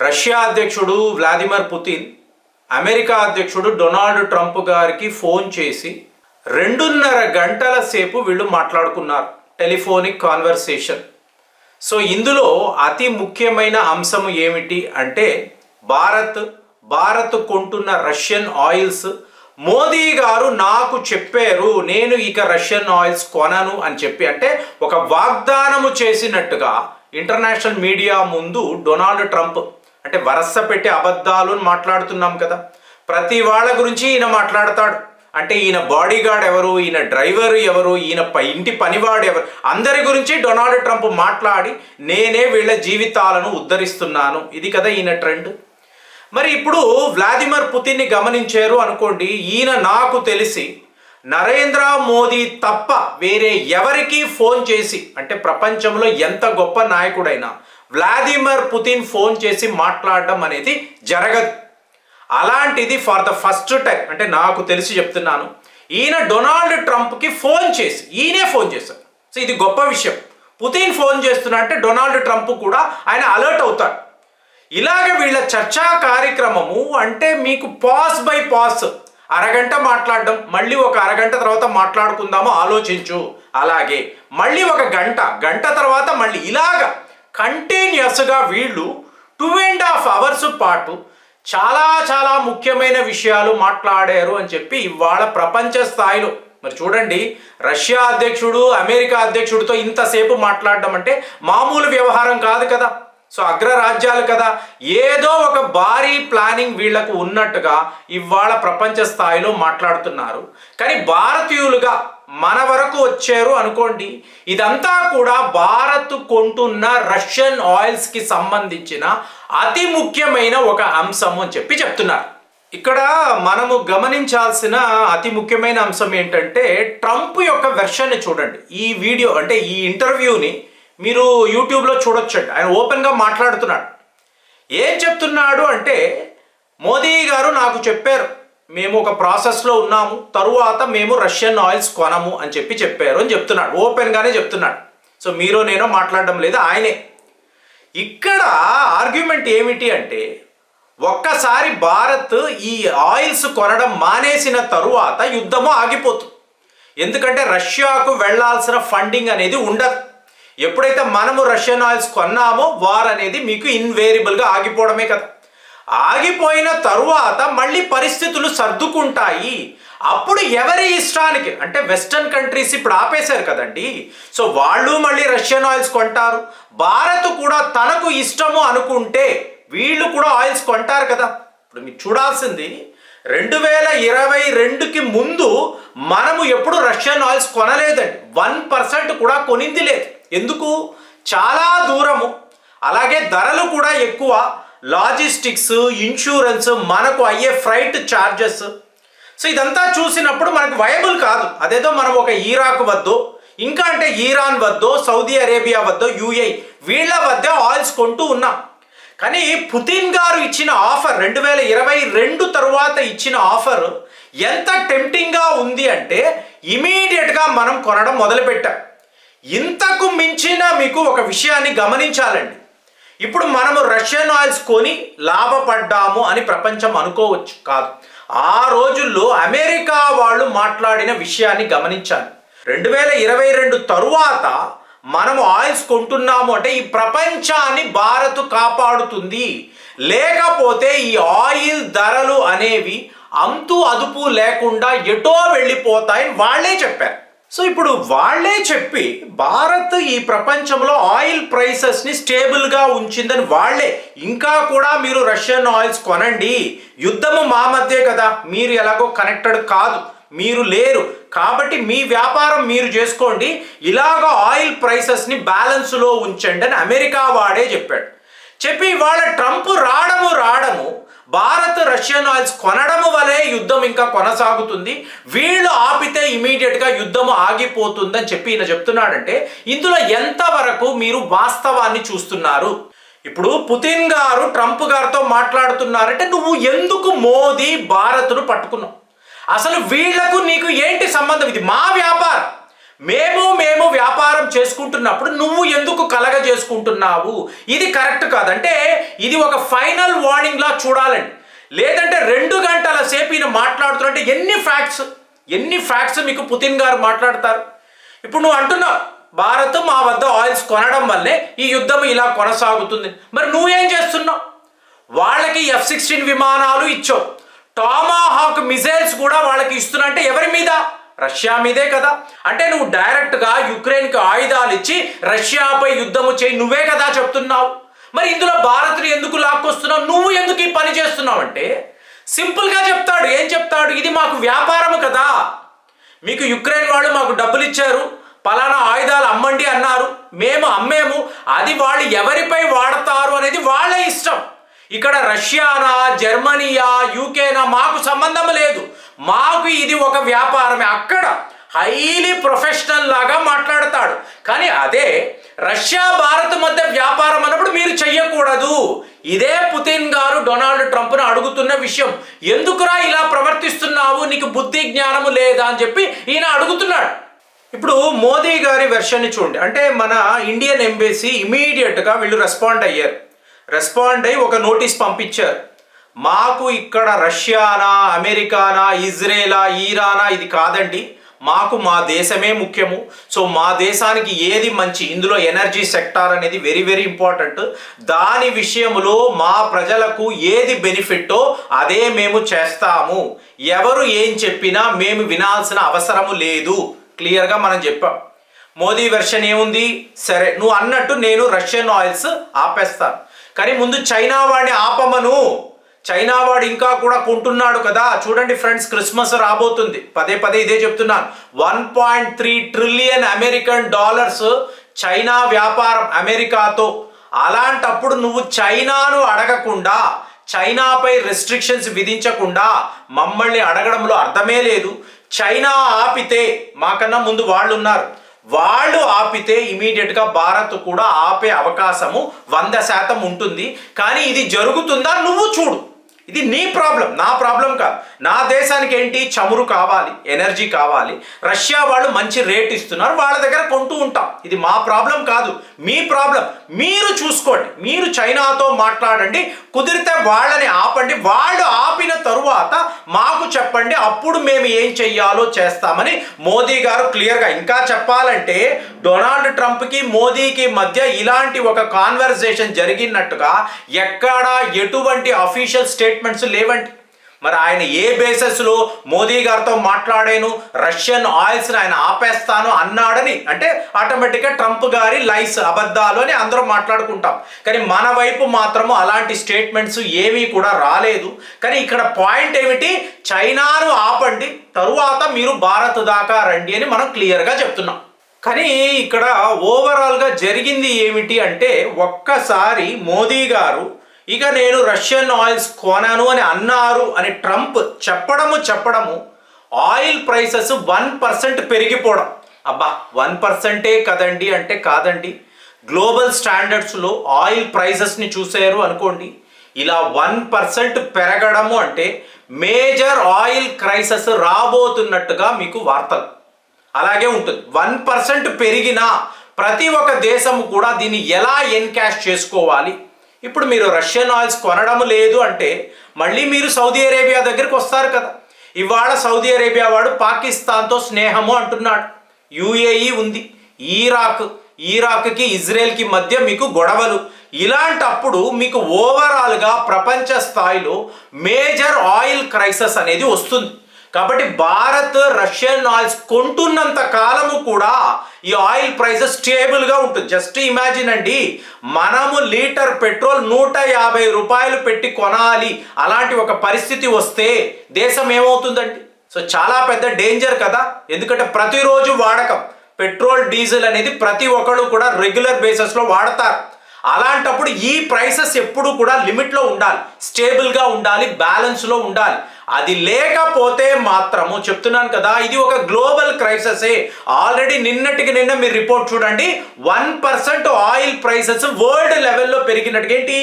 Russia అధ్యక్షుడు Vladimir Putin America అధ్యక్షుడు Donald Trump గారికి ఫోన్ చేసి 2.5 గంటల సేపు వీళ్ళు మాట్లాడుకున్నారు. Telephonic conversation. సో ఇందులో అతి ముఖ్యమైన అంశం ఏమిటి అంటే భారత్ కొంటున్న రష్యన్ ఆయిల్స్ మోదీ గారు నాకు చెప్పారు నేను ఇక రష్యన్ ఆయిల్స్ కొనను అని చెప్పి, అంటే ఒక వాగ్దానము చేసినట్టుగా ఇంటర్నేషనల్ మీడియా ముందు డొనాల్డ్ ట్రంప్, అంటే వరస పెట్టి అబద్ధాలు మాట్లాడుతున్నాం కదా, ప్రతి వాళ్ళ గురించి ఈయన మాట్లాడతాడు. అంటే ఈయన బాడీ గార్డ్ ఎవరు, ఈయన డ్రైవర్ ఎవరు, ఈయన ఇంటి పనివాడు ఎవరు, అందరి గురించి డొనాల్డ్ ట్రంప్ మాట్లాడి నేనే వీళ్ళ జీవితాలను ఉద్ధరిస్తున్నాను, ఇది కదా ఈయన ట్రెండ్. మరి ఇప్పుడు వ్లాదిమిర్ పుతిన్ని గమనించారు అనుకోండి, ఈయన నాకు తెలిసి నరేంద్ర మోదీ తప్ప వేరే ఎవరికి ఫోన్ చేసి, అంటే ప్రపంచంలో ఎంత గొప్ప నాయకుడైనా వ్లాదిమిర్ పుతిన్ ఫోన్ చేసి మాట్లాడడం అనేది జరగదు. అలాంటిది ఫర్ ద ఫస్ట్ టైం, అంటే నాకు తెలిసి చెప్తున్నాను, ఈయన డొనాల్డ్ ట్రంప్కి ఫోన్ చేసి ఈయనే ఫోన్ చేశారు. సో ఇది గొప్ప విషయం. పుతిన్ ఫోన్ చేస్తున్నా అంటే డొనాల్డ్ ట్రంప్ కూడా ఆయన అలర్ట్ అవుతాడు. ఇలాగ వీళ్ళ చర్చా కార్యక్రమము అంటే మీకు పాస్ బై పాస్, అరగంట మాట్లాడడం, మళ్ళీ ఒక అరగంట తర్వాత మాట్లాడుకుందాము ఆలోచించు, అలాగే మళ్ళీ ఒక గంట తర్వాత మళ్ళీ ఇలాగ కంటిన్యూస్గా వీళ్ళు 2.5 అవర్స్ పాటు చాలా ముఖ్యమైన విషయాలు మాట్లాడారు అని చెప్పి ఇవాళ ప్రపంచ స్థాయిలో మరి చూడండి, రష్యా అధ్యక్షుడు అమెరికా అధ్యక్షుడితో ఇంతసేపు మాట్లాడడం అంటే మామూలు వ్యవహారం కాదు కదా. సో అగ్రరాజ్యాలు కదా, ఏదో ఒక భారీ ప్లానింగ్ వీళ్లకు ఉన్నట్టుగా ఇవాళ ప్రపంచ స్థాయిలో మాట్లాడుతున్నారు. కానీ భారతీయులుగా మన వరకు వచ్చారు అనుకోండి, ఇదంతా కూడా భారత్ కొంటున్న రష్యన్ ఆయిల్స్కి సంబంధించిన అతి ముఖ్యమైన ఒక అంశం అని చెప్పి చెప్తున్నారు. ఇక్కడ మనము గమనించాల్సిన అతి ముఖ్యమైన అంశం ఏంటంటే ట్రంప్ యొక్క వెర్షన్ని చూడండి. ఈ వీడియో అంటే ఈ ఇంటర్వ్యూని మీరు యూట్యూబ్లో చూడొచ్చండి. ఆయన ఓపెన్గా మాట్లాడుతున్నాడు. ఏం చెప్తున్నాడు అంటే, మోదీ గారు నాకు చెప్పారు మేము ఒక ప్రాసెస్లో ఉన్నాము, తరువాత మేము రష్యన్ ఆయిల్స్ కొనము అని చెప్పారు అని చెప్తున్నాడు. ఓపెన్గానే చెప్తున్నాడు. సో మీరు నేను మాట్లాడడం లేదు, ఆయనే. ఇక్కడ ఆర్గ్యుమెంట్ ఏమిటి అంటే, ఒక్కసారి భారత్ ఈ ఆయిల్స్ కొనడం మానేసిన తరువాత యుద్ధము ఆగిపోతుంది. ఎందుకంటే రష్యాకు వెళ్లాల్సిన ఫండింగ్ అనేది ఉండదు. ఎప్పుడైతే మనము రష్యన్ ఆయిల్స్ కొన్నామో వార్ అనేది మీకు ఇన్వేరియబుల్గా ఆగిపోవడమే కదా. ఆగిపోయిన తరువాత మళ్ళీ పరిస్థితులు సర్దుకుంటాయి. అప్పుడు ఎవరి ఇష్టానికి, అంటే వెస్టర్న్ కంట్రీస్ ఇప్పుడు ఆపేశారు కదండి, సో వాళ్ళు మళ్ళీ రష్యన్ ఆయిల్స్ కొంటారు. భారత్ కూడా తనకు ఇష్టము అనుకుంటే వీళ్ళు కూడా ఆయిల్స్ కొంటారు కదా. ఇప్పుడు మీరు చూడాల్సింది 2022కి ముందు మనము ఎప్పుడు రష్యన్ ఆయిల్స్ కొనలేదండి. 1% కూడా కొనింది లేదు. ఎందుకు? చాలా దూరము, అలాగే ధరలు కూడా ఎక్కువ, లాజిస్టిక్స్, ఇన్సూరెన్స్, మనకు అయ్యే ఫ్రైట్ ఛార్జెస్. సో ఇదంతా చూసినప్పుడు మనకు వయబుల్ కాదు. అదేదో మనం ఒక ఇరాక్ వద్దో, ఇంకా అంటే ఇరాన్ వద్దో, సౌదీ అరేబియా వద్దో, యూఏఈ వీళ్ళ వద్ద ఆయిల్స్ కొంటూ ఉన్నాం. కానీ పుతిన్ గారు ఇచ్చిన ఆఫర్, 2022 తరువాత ఇచ్చిన ఆఫర్ ఎంత టెంప్టింగ్గా ఉంది అంటే ఇమీడియట్గా మనం కొనడం మొదలుపెట్టాం. ఇంతకు మించిన మీకు ఒక విషయాన్ని గమనించాలండి. ఇప్పుడు మనము రష్యన్ ఆయిల్స్ కొని లాభపడ్డాము అని ప్రపంచం అనుకోవచ్చు, కాదు. ఆ రోజుల్లో అమెరికా వాళ్ళు మాట్లాడిన విషయాన్ని గమనించాలి. 2022 తరువాత మనము ఆయిల్స్ కొంటున్నాము అంటే ఈ ప్రపంచాన్ని భారత్ కాపాడుతుంది, లేకపోతే ఈ ఆయిల్ ధరలు అనేవి అంతు అదుపు లేకుండా ఎటో వెళ్ళిపోతాయని వాళ్ళే చెప్పారు. సో ఇప్పుడు వాళ్ళే చెప్పి భారత్ ఈ ప్రపంచంలో ఆయిల్ ప్రైసెస్ని స్టేబుల్గా ఉంచిందని వాళ్ళే, ఇంకా కూడా మీరు రష్యన్ ఆయిల్స్ కొనండి, యుద్ధము మా మధ్య కదా, మీరు ఎలాగో కనెక్టెడ్ కాదు, మీరు లేరు కాబట్టి మీ వ్యాపారం మీరు చేసుకోండి, ఇలాగ ఆయిల్ ప్రైసెస్ని బ్యాలెన్స్లో ఉంచండి అని అమెరికా వాడే చెప్పాడు. చెప్పి వాళ్ళ ట్రంప్ రావడము భారత్ రష్యన్ ఆయిల్స్ కొనడము వలె యుద్ధం ఇంకా కొనసాగుతుంది, వీళ్ళు ఆపితే ఇమీడియట్గా యుద్ధం ఆగిపోతుందని చెప్పి ఈయన చెప్తున్నాడంటే ఇందులో ఎంతవరకు మీరు వాస్తవాన్ని చూస్తున్నారు? ఇప్పుడు పుతిన్ గారు ట్రంప్ గారితో మాట్లాడుతున్నారంటే నువ్వు ఎందుకు మోదీ భారత్ను పట్టుకున్నావు? అసలు వీళ్లకు నీకు ఏంటి సంబంధం? ఇది మా వ్యాపారం, మేము వ్యాపారం చేసుకుంటున్నప్పుడు నువ్వు ఎందుకు కలగ చేసుకుంటున్నావు? ఇది కరెక్ట్ కాదంటే ఇది ఒక ఫైనల్ వార్నింగ్ లా చూడాలండి. లేదంటే 2 గంటల సేపు ఈయన మాట్లాడుతున్నట్టే ఎన్ని ఫ్యాక్ట్స్ మీకు పుతిన్ గారు మాట్లాడతారు? ఇప్పుడు నువ్వు అంటున్నావు భారత్ మా వద్ద ఆయిల్స్ కొనడం వల్లే ఈ యుద్ధం ఇలా కొనసాగుతుంది. మరి నువ్వేం చేస్తున్నావు? వాళ్ళకి F-16 విమానాలు ఇచ్చావు, టామాహాక్ మిజైల్స్ కూడా వాళ్ళకి ఇస్తున్నా అంటే ఎవరి మీద? రష్యా మీదే కదా. అంటే నువ్వు డైరెక్ట్గా యుక్రెయిన్కి ఆయుధాలు ఇచ్చి రష్యాపై యుద్ధము చేయి నువ్వే కదా చెప్తున్నావు. మరి ఇందులో భారత్ని ఎందుకు లాక్కొస్తున్నావు? నువ్వు ఎందుకు ఈ పని చేస్తున్నావు అంటే సింపుల్గా చెప్తాడు. ఏం చెప్తాడు? ఇది మాకు వ్యాపారము కదా, మీకు యుక్రెయిన్ వాళ్ళు మాకు డబ్బులు ఇచ్చారు, పలానా ఆయుధాలు అమ్మండి అన్నారు, మేము అమ్మేము, అది వాళ్ళు ఎవరిపై వాడతారు అనేది వాళ్ళ ఇష్టం. ఇక్కడ రష్యానా, జర్మనీయా, యూకేనా మాకు సంబంధం లేదు, మాకు ఇది ఒక వ్యాపారమే. అక్కడ హైలీ ప్రొఫెషనల్ లాగా మాట్లాడతాడు. కానీ అదే రష్యా భారత్ మధ్య వ్యాపారం అన్నప్పుడు మీరు చెయ్యకూడదు. ఇదే పుతిన్ గారు డొనాల్డ్ ట్రంప్ను అడుగుతున్న విషయం. ఎందుకురా ఇలా ప్రవర్తిస్తున్నావు, నీకు బుద్ధి జ్ఞానము లేదా అని చెప్పి ఈయన అడుగుతున్నాడు. ఇప్పుడు మోదీ గారి వెర్షన్ని చూడండి. అంటే మన ఇండియన్ ఎంబసీ ఇమీడియట్గా వీళ్ళు రెస్పాండ్ అయ్యి ఒక నోటీస్ పంపించారు. మాకు ఇక్కడ రష్యానా, అమెరికానా, ఇజ్రాయేలా, ఇరానా ఇది కాదండి, మాకు మా దేశమే ముఖ్యము. సో మా దేశానికి ఏది మంచి, ఇందులో ఎనర్జీ సెక్టార్ అనేది వెరీ వెరీ ఇంపార్టెంట్, దాని విషయంలో మా ప్రజలకు ఏది బెనిఫిట్టో అదే మేము చేస్తాము, ఎవరు ఏం చెప్పినా మేము వినాల్సిన అవసరము లేదు, క్లియర్గా మనం చెప్పాం. మోదీ వెర్షన్ ఏముంది? సరే నువ్వు అన్నట్టు నేను రష్యన్ ఆయిల్స్ ఆపేస్తాను, కానీ ముందు చైనా వాడిని ఆపమను. చైనా వాడు ఇంకా కూడా కొంటున్నాడు కదా. చూడండి ఫ్రెండ్స్, క్రిస్మస్ రాబోతుంది, పదే ఇదే చెప్తున్నాను. 1.3 ట్రిలియన్ అమెరికన్ డాలర్స్ చైనా వ్యాపారం అమెరికాతో. అలాంటప్పుడు నువ్వు చైనాను అడగకుండా, చైనాపై రెస్ట్రిక్షన్స్ విధించకుండా మమ్మల్ని అడగడంలో అర్థమే లేదు. చైనా ఆపితే, మాకన్నా ముందు వాళ్ళు ఉన్నారు, వాళ్ళు ఆపితే ఇమీడియట్గా భారత్ కూడా ఆపే అవకాశము 100% ఉంటుంది. కానీ ఇది జరుగుతుందా నువ్వు చూడు. ఇది నీ ప్రాబ్లం, నా ప్రాబ్లం కాదు. నా దేశానికి ఏంటి? చమురు కావాలి, ఎనర్జీ కావాలి. రష్యా వాళ్ళు మంచి రేట్ ఇస్తున్నారు, వాళ్ళ దగ్గర కొంటూ ఉంటాం. ఇది మా ప్రాబ్లం కాదు, మీ ప్రాబ్లం. మీరు చూసుకోండి, మీరు చైనాతో మాట్లాడండి, కుదిరితే వాళ్ళని ఆపండి. వాళ్ళు ఆపిన తరువాత మాకు చెప్పండి, అప్పుడు మేము ఏం చెయ్యాలో చేస్తామని మోదీ గారు క్లియర్గా. ఇంకా చెప్పాలంటే డొనాల్డ్ ట్రంప్కి మోదీకి మధ్య ఇలాంటి ఒక కాన్వర్సేషన్ జరిగినట్టుగా ఎక్కడా ఎటువంటి అఫీషియల్ స్టేట్మెంట్స్ లేవండి. మరి ఆయన ఏ బేసిస్లో మోదీ గారితో మాట్లాడాను, రష్యన్ ఆయిల్స్ని ఆయన ఆపేస్తాను అన్నాడని అంటే ఆటోమేటిక్గా ట్రంప్ గారి లైస్, అబద్ధాలు అని అందరం మాట్లాడుకుంటాం. కానీ మన వైపు మాత్రము అలాంటి స్టేట్మెంట్స్ ఏమీ కూడా రాలేదు. కానీ ఇక్కడ పాయింట్ ఏమిటి? చైనాను ఆపండి, తరువాత మీరు భారత్ దాకా రండి అని మనం క్లియర్గా చెప్తున్నాం. కానీ ఇక్కడ ఓవరాల్గా జరిగింది ఏమిటి అంటే, ఒక్కసారి మోదీ గారు ఇక నేను రష్యన్ ఆయిల్స్ కొనను అని అన్నారు అని ట్రంప్ చెప్పడము ఆయిల్ ప్రైసెస్ 1% పెరిగిపోవడం. అబ్బా 1%ఏ కదండి అంటే కాదండి, గ్లోబల్ స్టాండర్డ్స్లో ఆయిల్ ప్రైసెస్ని చూసారు అనుకోండి, ఇలా 1% పెరగడము అంటే మేజర్ ఆయిల్ క్రైసిస్ రాబోతున్నట్టుగా మీకు వార్తలు. అలాగే ఉంటుంది. 1% పెరిగినా ప్రతి ఒక్క దేశము కూడా దీన్ని ఎలా ఎన్కాష్ చేసుకోవాలి. ఇప్పుడు మీరు రష్యన్ ఆయిల్స్ కొనడం లేదు అంటే మళ్ళీ మీరు సౌదీ అరేబియా దగ్గరికి వస్తారు కదా. ఇవాళ సౌదీ అరేబియా వాడు పాకిస్తాన్తో స్నేహము అంటున్నాడు, యుఏఈ ఉంది, ఇరాక్కి ఇజ్రాయెల్కి మధ్య మీకు గొడవలు. ఇలాంటప్పుడు మీకు ఓవరాల్గా ప్రపంచ స్థాయిలో మేజర్ ఆయిల్ క్రైసిస్ అనేది వస్తుంది. కాబట్టి భారత్ రష్యన్ ఆయిల్స్ కొంటున్నంత కాలము కూడా ఈ ఆయిల్ ప్రైసెస్ స్టేబుల్గా ఉంటుంది. జస్ట్ ఇమాజిన్ అండి, మనము లీటర్ పెట్రోల్ 150 రూపాయలు పెట్టి కొనాలి, అలాంటి ఒక పరిస్థితి వస్తే దేశం ఏమవుతుందండి? సో చాలా పెద్ద డేంజర్ కదా. ఎందుకంటే ప్రతిరోజు వాడకం పెట్రోల్, డీజిల్ అనేది ప్రతి ఒక్కళ్ళు కూడా రెగ్యులర్ బేసిస్లో వాడతారు. అలాంటప్పుడు ఈ ప్రైసెస్ ఎప్పుడు కూడా లిమిట్లో ఉండాలి, స్టేబుల్గా ఉండాలి, బ్యాలెన్స్లో ఉండాలి. అది లేకపోతే మాత్రము చెప్తున్నాను కదా, ఇది ఒక గ్లోబల్ క్రైసిస్. ఆల్రెడీ నిన్నటికి నిన్న మీరు రిపోర్ట్ చూడండి, 1% ఆయిల్ ప్రైసెస్ వరల్డ్ లెవెల్లో పెరిగినట్టుగా. ఏంటి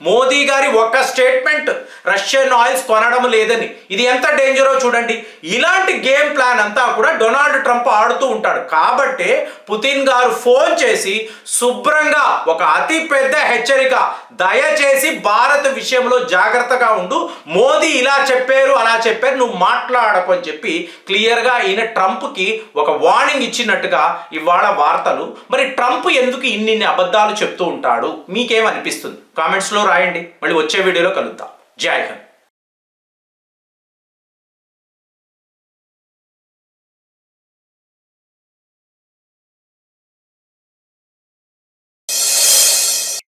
మోదీ గారి ఒక స్టేట్మెంట్, రష్యన్ ఆయిల్స్ కొనడం లేదని, ఇది ఎంత డేంజరో చూడండి. ఇలాంటి గేమ్ ప్లాన్ అంతా కూడా డొనాల్డ్ ట్రంప్ ఆడుతూ ఉంటాడు. కాబట్టి పుతిన్ గారు ఫోన్ చేసి శుభ్రంగా ఒక అతి పెద్ద హెచ్చరిక, దయచేసి భారత్ విషయంలో జాగ్రత్తగా ఉండు, మోదీ ఇలా చెప్పారు అలా చెప్పారు, నువ్వు మాట్లాడకు అని చెప్పి క్లియర్గా ఈయన ట్రంప్కి ఒక వార్నింగ్ ఇచ్చినట్టుగా ఇవాళ వార్తలు. మరి ట్రంప్ ఎందుకు ఇన్ని అబద్ధాలు చెప్తూ ఉంటాడు? మీకేమనిపిస్తుంది? కామెంట్స్లో రాయండి. మళ్ళీ వచ్చే వీడియోలో కలుద్దాం. జై హింద్.